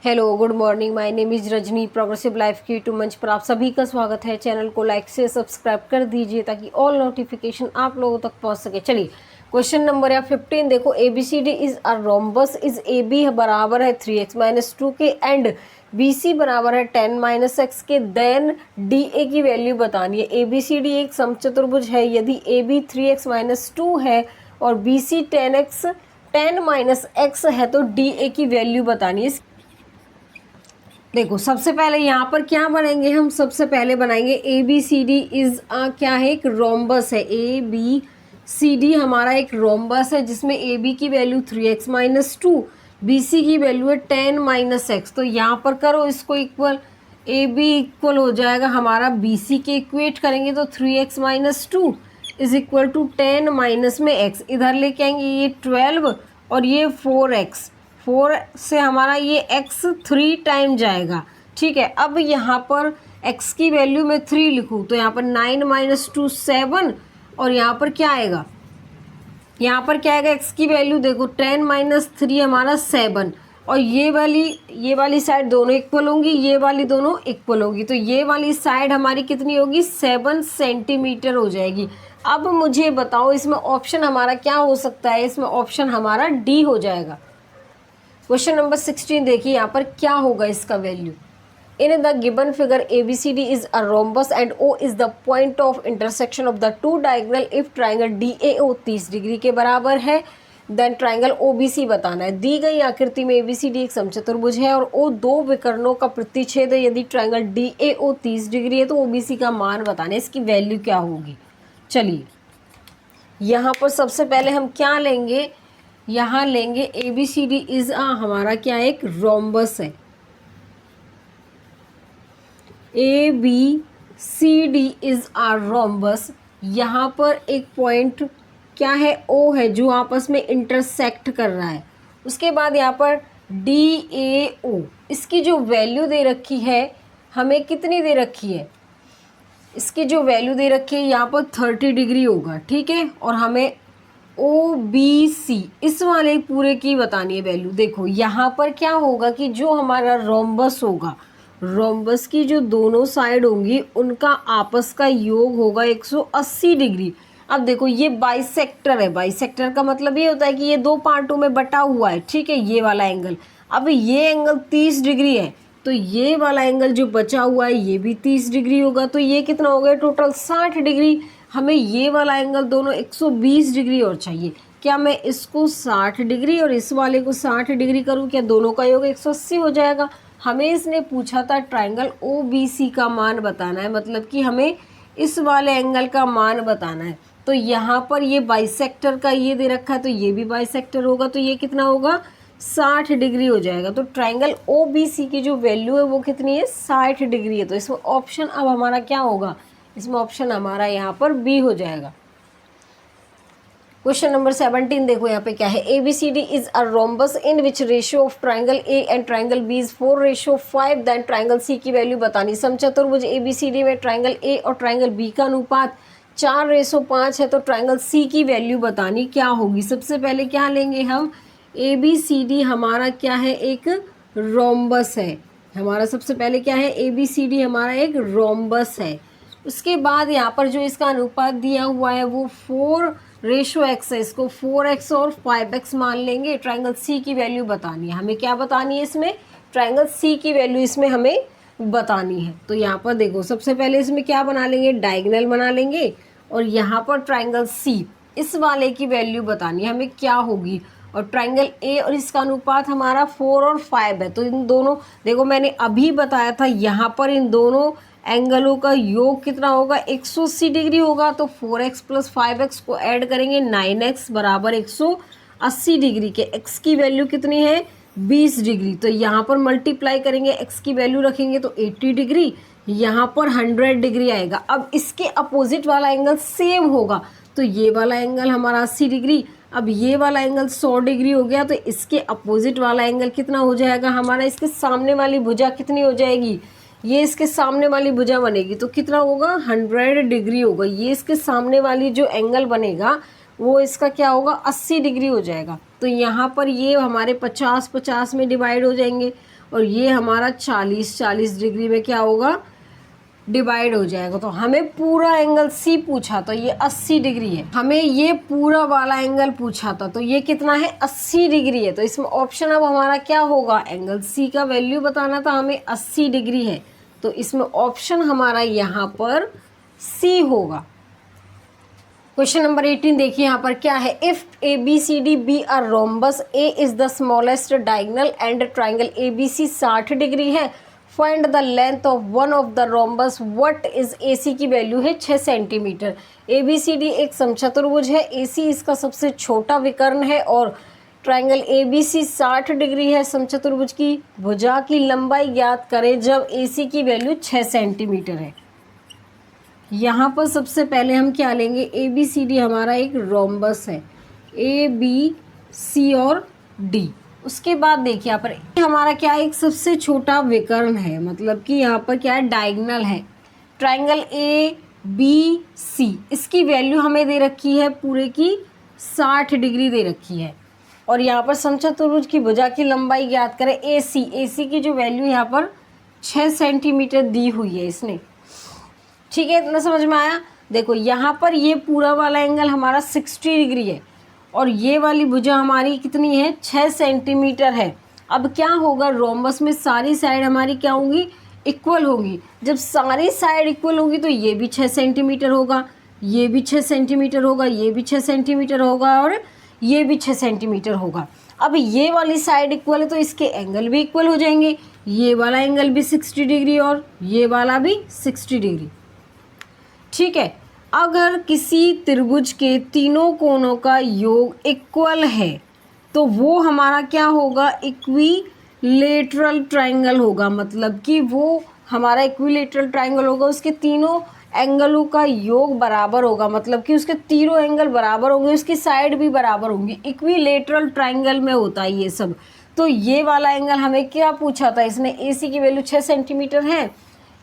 Hello, good morning. My name is Rajni. Progressive life की YouTube मंच पर आप सभी का स्वागत है। चैनल को लाइक से सब्सक्राइब कर दीजिए ताकि ऑल नोटिफिकेशन आप लोगों तक पहुंच सके। चलिए, क्वेश्चन नंबर है 15। देखो, A B C D is a rhombus is A B बराबर है 3x-2 के एंड बी सी बराबर है 10-x के। देन डी ए की वैल्यू बतानी है। ए बी सी डी एक समचतुर्भुज है। यदि ए बी 3x-2 है और बी सी 10-x है तो डी ए की वैल्यू बतानी है। देखो, सबसे पहले यहाँ पर क्या बनाएंगे हम? सबसे पहले बनाएंगे A B C D is क्या है? एक रोम्बस है। ए बी सी डी हमारा एक रोम्बस है जिसमें ए बी की वैल्यू 3x-2, बी सी की वैल्यू है 10-x। तो यहाँ पर करो इसको इक्वल। ए बी इक्वल हो जाएगा हमारा बी सी के इक्वेट करेंगे तो 3x-2 is equal to 10 minus में x। इधर लेके आएंगे ये 12 और ये 4x। 4 से हमारा ये x 3 टाइम जाएगा। ठीक है, अब यहाँ पर x की वैल्यू में 3 लिखूँ तो यहाँ पर 9-2 7 और यहाँ पर क्या आएगा? यहाँ पर क्या आएगा? x की वैल्यू देखो 10-3 हमारा 7 और ये वाली साइड दोनों इक्वल होंगी, ये वाली दोनों इक्वल होगी। तो ये वाली साइड हमारी कितनी होगी? 7 सेंटीमीटर हो जाएगी। अब मुझे बताओ इसमें ऑप्शन हमारा क्या हो सकता है? इसमें ऑप्शन हमारा डी हो जाएगा। क्वेश्चन नंबर 16 देखिए, यहाँ पर क्या होगा इसका value. In the given figure A B C D is a rhombus and O is the point of intersection of the two diagonal if triangle D A O 30 degree के बराबर है। Then triangle O B C बताना है। दी गई आकृति में ए B C D एक समचतुर्भुज है और ओ दो विकर्णों का प्रतिच्छेद है। यदि triangle D A O 30 degree है तो ओ बी सी का मान बताना है, इसकी वैल्यू क्या होगी। चलिए, यहाँ पर सबसे पहले हम क्या लेंगे? यहाँ लेंगे A B C D is हमारा क्या है? एक रोम्बस है। A B C D is a rhombus. यहाँ पर एक पॉइंट क्या है? ओ है, जो आपस में इंटरसेक्ट कर रहा है। उसके बाद यहाँ पर डी ए ओ, इसकी जो वैल्यू दे रखी है हमें, कितनी दे रखी है? इसकी जो वैल्यू दे रखी है यहाँ पर 30 डिग्री होगा। ठीक है, और हमें ओ बी सी इस वाले पूरे की बतानी है वैल्यू। देखो यहाँ पर क्या होगा कि जो हमारा रोम्बस होगा, रोम्बस की जो दोनों साइड होंगी उनका आपस का योग होगा 180 डिग्री। अब देखो ये बाइसेक्टर है। बाइसेक्टर का मतलब ये होता है कि ये दो पार्टों में बटा हुआ है। ठीक है, ये वाला एंगल, अब ये एंगल 30 डिग्री है तो ये वाला एंगल जो बचा हुआ है ये भी 30 डिग्री होगा। तो ये कितना हो गया? Total 60 degree. हमें ये वाला एंगल दोनों 120 डिग्री और चाहिए। क्या मैं इसको 60 डिग्री और इस वाले को 60 डिग्री करूं? क्या दोनों का योग 180 हो जाएगा? हमें इसने पूछा था ट्राइंगल ओ बी सी का मान बताना है, मतलब कि हमें इस वाले एंगल का मान बताना है। तो यहाँ पर ये बाइसेक्टर का ये दे रखा है तो ये भी बाइसेक्टर होगा, तो ये कितना होगा? 60 डिग्री हो जाएगा। तो ट्राइंगल ओ बी सी की जो वैल्यू है वो कितनी है? 60 डिग्री है। तो इसमें ऑप्शन अब हमारा क्या होगा? इसमें ऑप्शन हमारा यहाँ पर बी हो जाएगा। क्वेश्चन नंबर 17 देखो, यहाँ पे क्या है? A B C D is a rhombus in which ratio of triangle A and triangle B is 4:5। Then triangle C की वैल्यू बतानी। समचतुर्भुज ए बी सी डी में ट्राइंगल ए और ट्राइंगल बी का अनुपात 4:5 है तो ट्राइंगल सी की वैल्यू बतानी क्या होगी। सबसे पहले क्या लेंगे हम? ए बी सी डी हमारा क्या है? एक रोम्बस है। हमारा सबसे पहले क्या है? ए बी सी डी हमारा एक रोम्बस है। उसके बाद यहाँ पर जो इसका अनुपात दिया हुआ है वो 4:x है। इसको 4x और 5x मान लेंगे। ट्राइंगल सी की वैल्यू बतानी है। हमें क्या बतानी है इसमें? ट्राइंगल सी की वैल्यू इसमें हमें बतानी है। तो यहाँ पर देखो, सबसे पहले इसमें क्या बना लेंगे? डायगोनल बना लेंगे और यहाँ पर ट्राइंगल सी इस वाले की वैल्यू बतानी है हमें क्या होगी। और ट्राइंगल ए और इसका अनुपात हमारा 4 और 5 है। तो इन दोनों, देखो मैंने अभी बताया था यहाँ पर इन दोनों एंगलों का योग कितना होगा? 180 डिग्री होगा। तो 4x + 5x को ऐड करेंगे, 9x बराबर 180 डिग्री के। x की वैल्यू कितनी है? 20 डिग्री। तो यहाँ पर मल्टीप्लाई करेंगे, x की वैल्यू रखेंगे तो 80 डिग्री, यहाँ पर 100 डिग्री आएगा। अब इसके अपोजिट वाला एंगल सेम होगा तो ये वाला एंगल हमारा 80 डिग्री, अब ये वाला एंगल 100 डिग्री हो गया। तो इसके अपोजिट वाला एंगल कितना हो जाएगा हमारा? इसके सामने वाली भुजा कितनी हो जाएगी? ये इसके सामने वाली भुजा बनेगी तो कितना होगा? 100 डिग्री होगा। ये इसके सामने वाली जो एंगल बनेगा वो इसका क्या होगा? 80 डिग्री हो जाएगा। तो यहाँ पर ये हमारे 50-50 में डिवाइड हो जाएंगे और ये हमारा 40 डिग्री में क्या होगा, डिवाइड हो जाएगा। तो हमें पूरा एंगल सी पूछा तो ये 80 डिग्री है, हमें ये पूरा वाला एंगल पूछा था तो ये कितना है, 80 डिग्री है। तो इसमें ऑप्शन अब हमारा क्या होगा, एंगल सी का वैल्यू बताना था हमें, 80 डिग्री है। तो इसमें ऑप्शन हमारा यहाँ पर सी होगा। क्वेश्चन नंबर 18 देखिए यहाँ पर क्या है, if A B C D be are rhombus, A is the smallest diagonal and triangle A B C 60 degree है, find the length of one of the rhombus, what is A C की value है 6 centimetre. A B C D एक समचतुर्भुज है, ए सी इसका सबसे छोटा विकर्ण है और triangle A B C 60 degree है। समचतुर्भुज की भुजा की लंबाई ज्ञात करें जब ए सी की वैल्यू 6 सेंटीमीटर है। यहाँ पर सबसे पहले हम क्या लेंगे, ए बी सी डी हमारा एक रोम्बस है, ए बी सी और डी। उसके बाद देखिए यहाँ पर हमारा क्या है, एक सबसे छोटा विकर्ण है, मतलब कि यहाँ पर क्या है, डायगोनल है। ट्राइंगल ए बी सी, इसकी वैल्यू हमें दे रखी है पूरे की 60 डिग्री दे रखी है। और यहाँ पर समचतुर्भुज की भुजा की लंबाई ज्ञात करें ए सी की जो वैल्यू यहाँ पर 6 सेंटीमीटर दी हुई है इसने। ठीक है, इतना समझ में आया। देखो यहाँ पर ये पूरा वाला एंगल हमारा 60 डिग्री है और ये वाली भुजा हमारी कितनी है, 6 सेंटीमीटर है। अब क्या होगा, रोम्बस में सारी साइड हमारी क्या होंगी, इक्वल होगी। जब सारी साइड इक्वल होगी तो ये भी 6 सेंटीमीटर होगा, ये भी 6 सेंटीमीटर होगा, ये भी 6 सेंटीमीटर होगा और ये भी 6 सेंटीमीटर होगा। अब ये वाली साइड इक्वल है तो इसके एंगल भी इक्वल हो जाएंगे, ये वाला एंगल भी 60 डिग्री और ये वाला भी 60 डिग्री। ठीक है, अगर किसी त्रिभुज के तीनों कोणों का योग इक्वल है तो वो हमारा क्या होगा, इक्विलेटरल ट्रायंगल होगा। मतलब कि वो हमारा इक्विलेटरल ट्रायंगल होगा, उसके तीनों एंगलों का योग बराबर होगा, मतलब कि उसके तीनों एंगल बराबर होंगे, उसकी साइड भी बराबर होंगी। इक्विलेटरल ट्रायंगल में होता है ये सब। तो ये वाला एंगल हमें क्या पूछा था इसने, ए सी की वैल्यू 6 सेंटीमीटर है,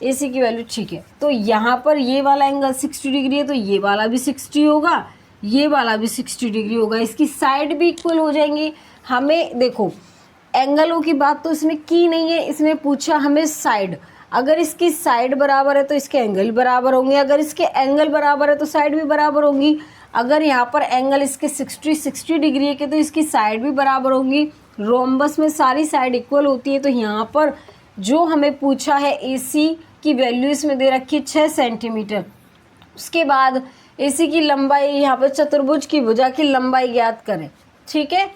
ए सी की वैल्यू। ठीक है, तो यहाँ पर ये वाला एंगल 60 डिग्री है तो ये वाला भी 60 होगा, ये वाला भी 60 डिग्री होगा, इसकी साइड भी इक्वल हो जाएंगी। हमें देखो एंगलों की बात तो इसने की नहीं है, इसने पूछा हमें साइड। अगर इसकी साइड बराबर है तो इसके एंगल बराबर होंगे, अगर इसके एंगल बराबर है तो साइड भी बराबर होंगी। अगर यहाँ पर एंगल इसके 60 डिग्री है तो इसकी साइड भी बराबर होंगी। रोम्बस में सारी साइड इक्वल होती है तो यहाँ पर जो हमें पूछा है ए सी की वैल्यू इसमें दे रखी है 6 सेंटीमीटर। उसके बाद ए सी की लंबाई, यहाँ पर चतुर्भुज की भुजा की लंबाई ज्ञात करें। ठीक है,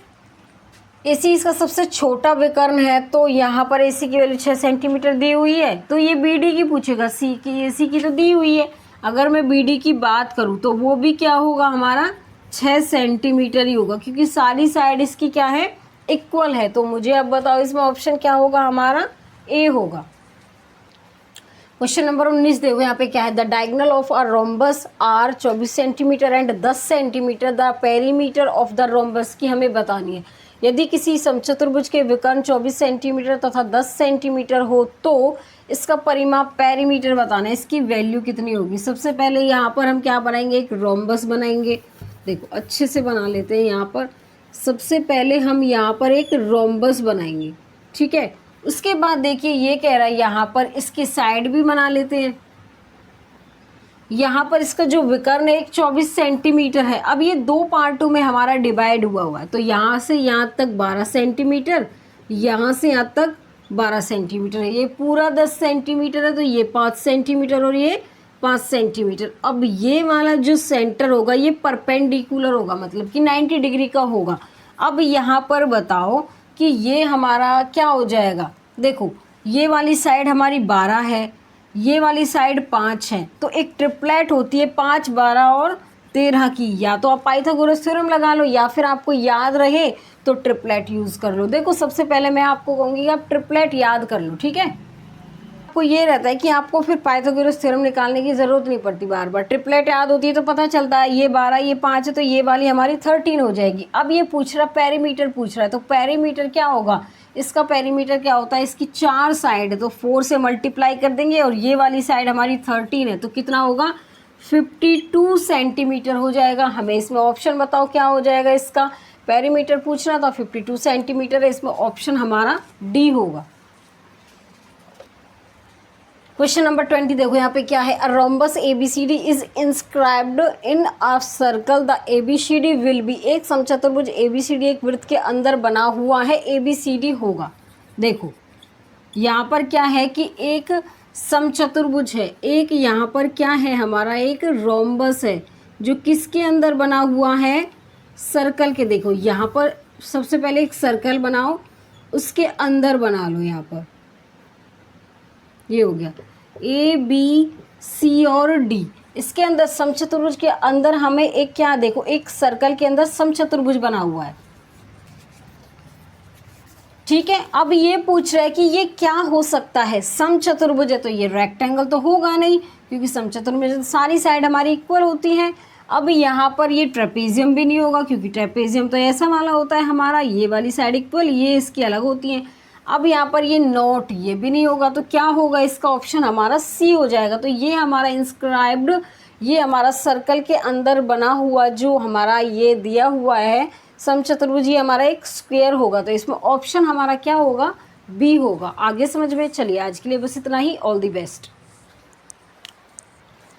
ए सी इसका सबसे छोटा विकर्ण है तो यहाँ पर ए सी की वैल्यू 6 सेंटीमीटर दी हुई है, तो ये बी डी की पूछेगा, सी की, ए सी की तो दी हुई है। अगर मैं बी डी की बात करूँ तो वो भी क्या होगा, हमारा 6 सेंटीमीटर ही होगा, क्योंकि सारी साइड इसकी क्या है, इक्वल है। तो मुझे अब बताओ इसमें ऑप्शन क्या होगा, हमारा ए होगा। क्वेश्चन नंबर 19 देखो यहाँ पे क्या है, the diagonal of a rhombus are 24 centimetre and 10 centimetre, the perimeter of the rhombus की हमें बतानी है। यदि किसी समचतुर्भुज के विकर्ण 24 सेंटीमीटर तथा 10 सेंटीमीटर हो तो इसका परिमाप पेरीमीटर बताना है, इसकी वैल्यू कितनी होगी। सबसे पहले यहाँ पर हम क्या बनाएंगे, एक रोम्बस बनाएंगे। देखो अच्छे से बना लेते हैं। यहाँ पर सबसे पहले हम यहाँ पर एक रोम्बस बनाएंगे। ठीक है, उसके बाद देखिए ये कह रहा है यहाँ पर इसकी साइड भी बना लेते हैं। यहाँ पर इसका जो विकर्ण है एक 24 सेंटीमीटर है। अब ये दो पार्टों में हमारा डिवाइड हुआ है, तो यहाँ से यहाँ तक 12 सेंटीमीटर, यहाँ से यहाँ तक 12 सेंटीमीटर है। ये पूरा 10 सेंटीमीटर है तो ये 5 सेंटीमीटर और ये 5 सेंटीमीटर। अब ये वाला जो सेंटर होगा ये परपेंडिकुलर होगा, मतलब कि 90 डिग्री का होगा। अब यहाँ पर बताओ कि ये हमारा क्या हो जाएगा। देखो ये वाली साइड हमारी 12 है, ये वाली साइड 5 है, तो एक ट्रिपलेट होती है 5, 12 और 13 की। या तो आप पाइथागोरस थ्योरम लगा लो या फिर आपको याद रहे तो ट्रिपलेट यूज़ कर लो। देखो सबसे पहले मैं आपको कहूँगी आप ट्रिपलेट याद कर लो। ठीक है, आपको ये रहता है कि आपको फिर पाइथागोरस थ्योरम निकालने की ज़रूरत नहीं पड़ती बार बार। ट्रिपलेट याद होती है तो पता चलता है ये 12 ये 5 है तो ये वाली हमारी 13 हो जाएगी। अब ये पूछ रहा पेरीमीटर पूछ रहा है, तो पेरीमीटर क्या होगा, इसका पेरीमीटर क्या होता है, इसकी 4 साइड है तो 4 से मल्टीप्लाई कर देंगे और ये वाली साइड हमारी 13 है तो कितना होगा, 52 सेंटीमीटर हो जाएगा। हमें इसमें ऑप्शन बताओ क्या हो जाएगा, इसका पेरीमीटर पूछना था 52 सेंटीमीटर है, इसमें ऑप्शन हमारा डी होगा। क्वेश्चन नंबर 20 देखो यहाँ पे क्या है, a rhombus ABCD is inscribed in a circle the ABCD will be, एक समचतुर्भुज ABCD एक वृत्त के अंदर बना हुआ है, ABCD होगा। देखो यहाँ पर क्या है कि एक समचतुर्भुज है, एक यहाँ पर क्या है हमारा एक रोम्बस है जो किसके अंदर बना हुआ है, सर्कल के। देखो यहाँ पर सबसे पहले एक सर्कल बनाओ, उसके अंदर बना लो, यहाँ पर ये हो गया ABC और D, इसके अंदर समचतुर्भुज के अंदर हमें एक क्या, देखो एक सर्कल के अंदर समचतुर्भुज बना हुआ है, ठीक है। अब ये पूछ रहा है कि ये क्या हो सकता है, समचतुर्भुज है तो ये रेक्टेंगल तो होगा नहीं, क्योंकि समचतुर्भुज में सारी साइड हमारी इक्वल होती हैं। अब यहाँ पर ये ट्रेपेजियम भी नहीं होगा, क्योंकि ट्रेपेजियम तो ऐसा वाला होता है हमारा, ये वाली साइड इक्वल, ये इसकी अलग होती हैं। अब यहाँ पर ये नॉट, ये भी नहीं होगा, तो क्या होगा, इसका ऑप्शन हमारा C हो जाएगा। तो ये हमारा इंस्क्राइब्ड, ये हमारा सर्कल के अंदर बना हुआ जो हमारा ये दिया हुआ है समचतुर्भुज, ये हमारा एक स्क्वायर होगा। तो इसमें ऑप्शन हमारा क्या होगा, B होगा। आगे समझ में, चलिए आज के लिए बस इतना ही। All the best.